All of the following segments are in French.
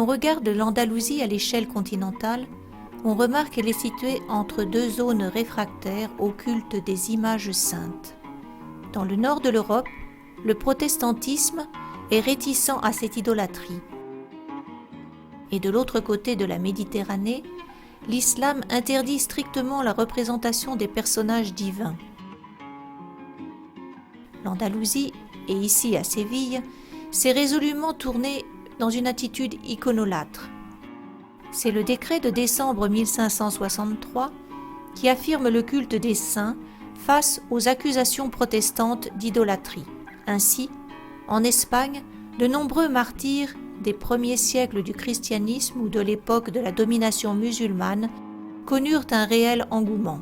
l'on regarde l'Andalousie à l'échelle continentale, on remarque qu'elle est située entre deux zones réfractaires au culte des images saintes. Dans le nord de l'Europe, le protestantisme est réticent à cette idolâtrie. Et de l'autre côté de la Méditerranée, l'islam interdit strictement la représentation des personnages divins. L'Andalousie, et ici à Séville, s'est résolument tournée dans une attitude iconolâtre. C'est le décret de décembre 1563 qui affirme le culte des saints face aux accusations protestantes d'idolâtrie. Ainsi, en Espagne, de nombreux martyrs des premiers siècles du christianisme ou de l'époque de la domination musulmane connurent un réel engouement.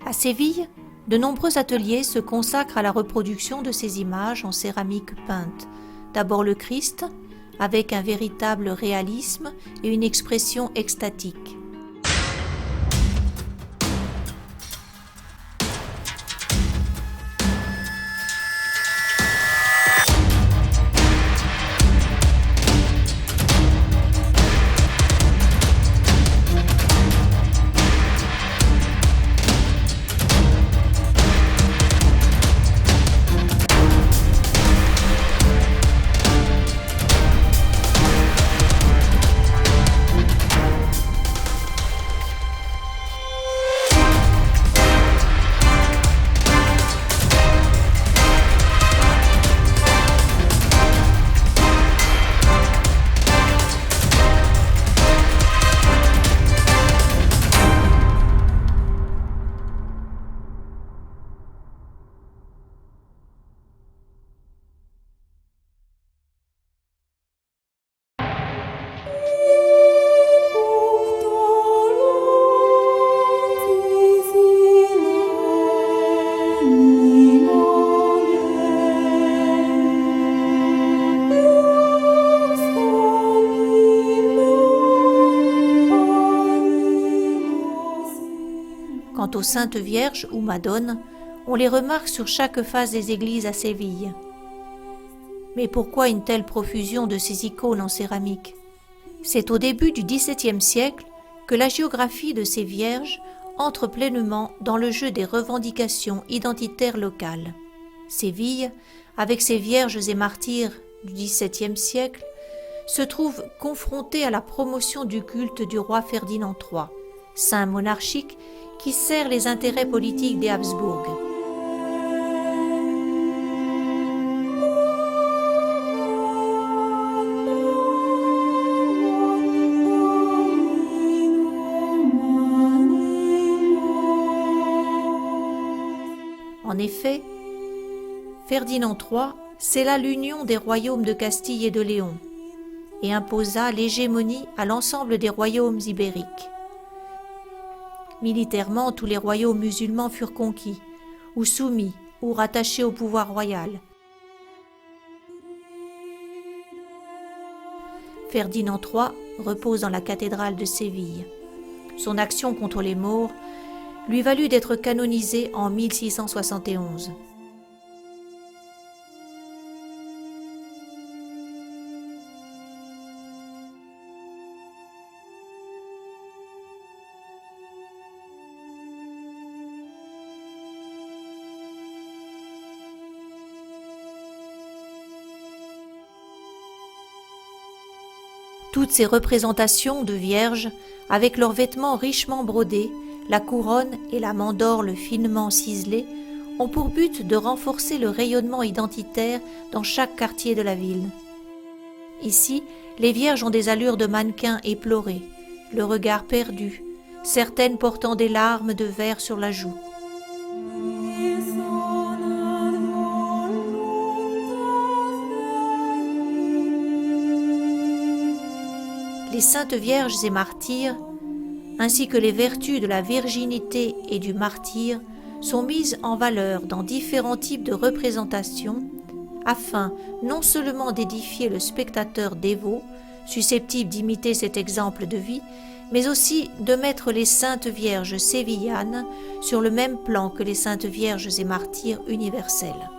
À Séville, de nombreux ateliers se consacrent à la reproduction de ces images en céramique peinte. D'abord le Christ, avec un véritable réalisme et une expression extatique. Quant aux Saintes Vierges ou Madones, on les remarque sur chaque face des églises à Séville. Mais pourquoi une telle profusion de ces icônes en céramique ? C'est au début du XVIIe siècle que la géographie de ces vierges entre pleinement dans le jeu des revendications identitaires locales. Séville, avec ses vierges et martyrs du XVIIe siècle, se trouve confrontée à la promotion du culte du roi Ferdinand III, saint monarchique qui sert les intérêts politiques des Habsbourg. En effet, Ferdinand III scella l'union des royaumes de Castille et de Léon et imposa l'hégémonie à l'ensemble des royaumes ibériques. Militairement, tous les royaumes musulmans furent conquis, ou soumis, ou rattachés au pouvoir royal. Ferdinand III repose dans la cathédrale de Séville. Son action contre les Maures lui valut d'être canonisé en 1671. Toutes ces représentations de vierges, avec leurs vêtements richement brodés, la couronne et la mandorle finement ciselée, ont pour but de renforcer le rayonnement identitaire dans chaque quartier de la ville. Ici, les vierges ont des allures de mannequins éplorés, le regard perdu, certaines portant des larmes de verre sur la joue. Les saintes vierges et martyrs, ainsi que les vertus de la virginité et du martyre, sont mises en valeur dans différents types de représentations, afin non seulement d'édifier le spectateur dévot, susceptible d'imiter cet exemple de vie, mais aussi de mettre les saintes vierges sévillanes sur le même plan que les saintes vierges et martyrs universels.